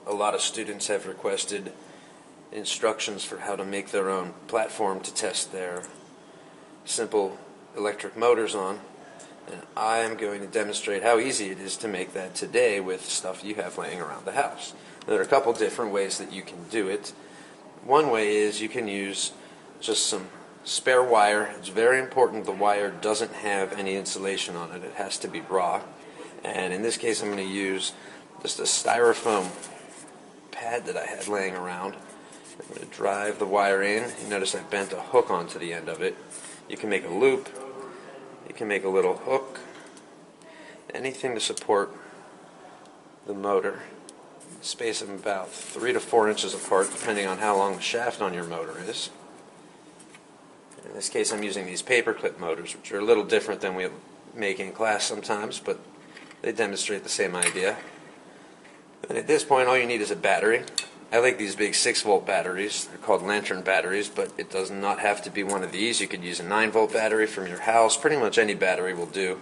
A lot of students have requested instructions for how to make their own platform to test their simple electric motors on, and I am going to demonstrate how easy it is to make that today with stuff you have laying around the house. There are a couple different ways that you can do it. One way is you can use just some spare wire. It's very important the wire doesn't have any insulation on it. It has to be raw. And in this case I'm going to use just a styrofoam pad that I had laying around. I'm going to drive the wire in. You notice I bent a hook onto the end of it. You can make a loop. You can make a little hook. Anything to support the motor. Space them about 3 to 4 inches apart depending on how long the shaft on your motor is. In this case I'm using these paperclip motors, which are a little different than we make in class sometimes, but they demonstrate the same idea. And at this point all you need is a battery. I like these big 6-volt batteries. They're called lantern batteries, but it does not have to be one of these. You could use a 9-volt battery from your house. Pretty much any battery will do.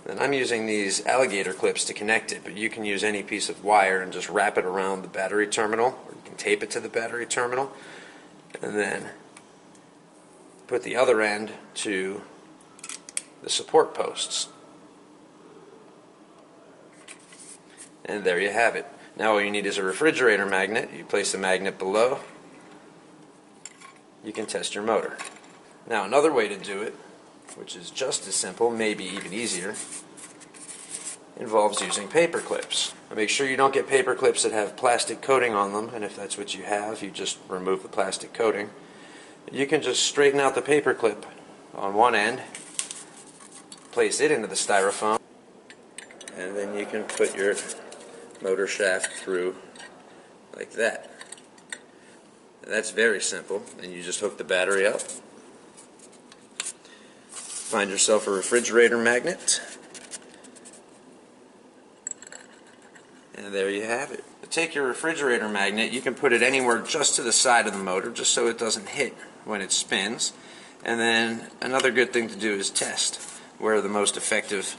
And I'm using these alligator clips to connect it, but you can use any piece of wire and just wrap it around the battery terminal, or you can tape it to the battery terminal, and then put the other end to the support posts. And there you have it. Now all you need is a refrigerator magnet. You place the magnet below. You can test your motor. Now another way to do it, which is just as simple, maybe even easier, involves using paper clips. Now make sure you don't get paper clips that have plastic coating on them, and if that's what you have, you just remove the plastic coating. You can just straighten out the paper clip on one end, place it into the styrofoam, and then you can put your motor shaft through like that. And that's very simple, and you just hook the battery up. Find yourself a refrigerator magnet, and there you have it. Take your refrigerator magnet, you can put it anywhere just to the side of the motor, just so it doesn't hit when it spins. And then another good thing to do is test where the most effective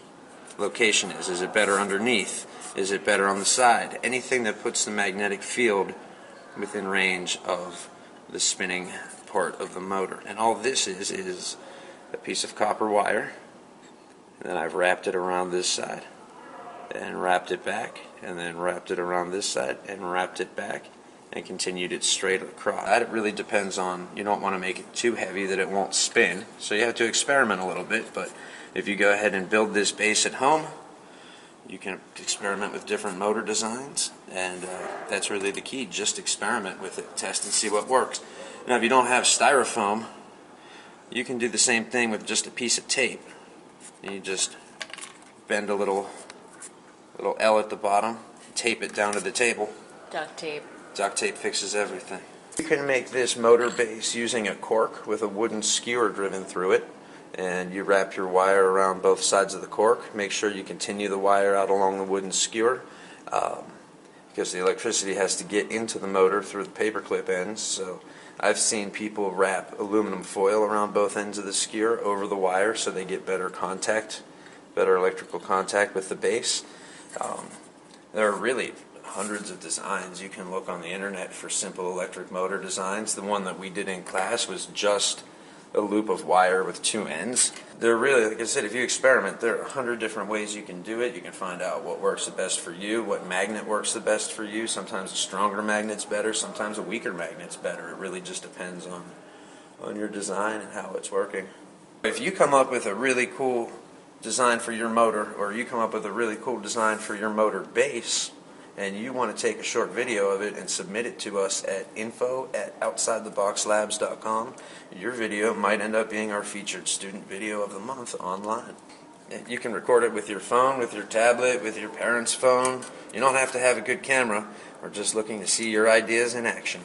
location is. Is it better underneath? Is it better on the side? Anything that puts the magnetic field within range of the spinning part of the motor. And all this is a piece of copper wire, and then I've wrapped it around this side and wrapped it back, and then wrapped it around this side and wrapped it back, and continued it straight across. That it really depends on, you don't want to make it too heavy that it won't spin, so you have to experiment a little bit. But if you go ahead and build this base at home, you can experiment with different motor designs, and that's really the key. Just experiment with it, test and see what works. Now if you don't have styrofoam, you can do the same thing with just a piece of tape. You just bend a little L at the bottom, tape it down to the table. Duct tape. Duct tape fixes everything. You can make this motor base using a cork with a wooden skewer driven through it, and you wrap your wire around both sides of the cork. Make sure you continue the wire out along the wooden skewer, because the electricity has to get into the motor through the paperclip ends. So I've seen people wrap aluminum foil around both ends of the skewer over the wire so they get better contact, better electrical contact with the base. There are really hundreds of designs. You can look on the internet for simple electric motor designs. The one that we did in class was just a loop of wire with 2 ends. They're really, like I said, if you experiment, there are 100 different ways you can do it. You can find out what works the best for you, what magnet works the best for you. Sometimes a stronger magnet's better, sometimes a weaker magnet's better. It really just depends on your design and how it's working. If you come up with a really cool design for your motor, or you come up with a really cool design for your motor base, and you want to take a short video of it and submit it to us at info@outsidetheboxlabs.com, your video might end up being our featured student video of the month online. You can record it with your phone, with your tablet, with your parents' phone. You don't have to have a good camera. We're just looking to see your ideas in action.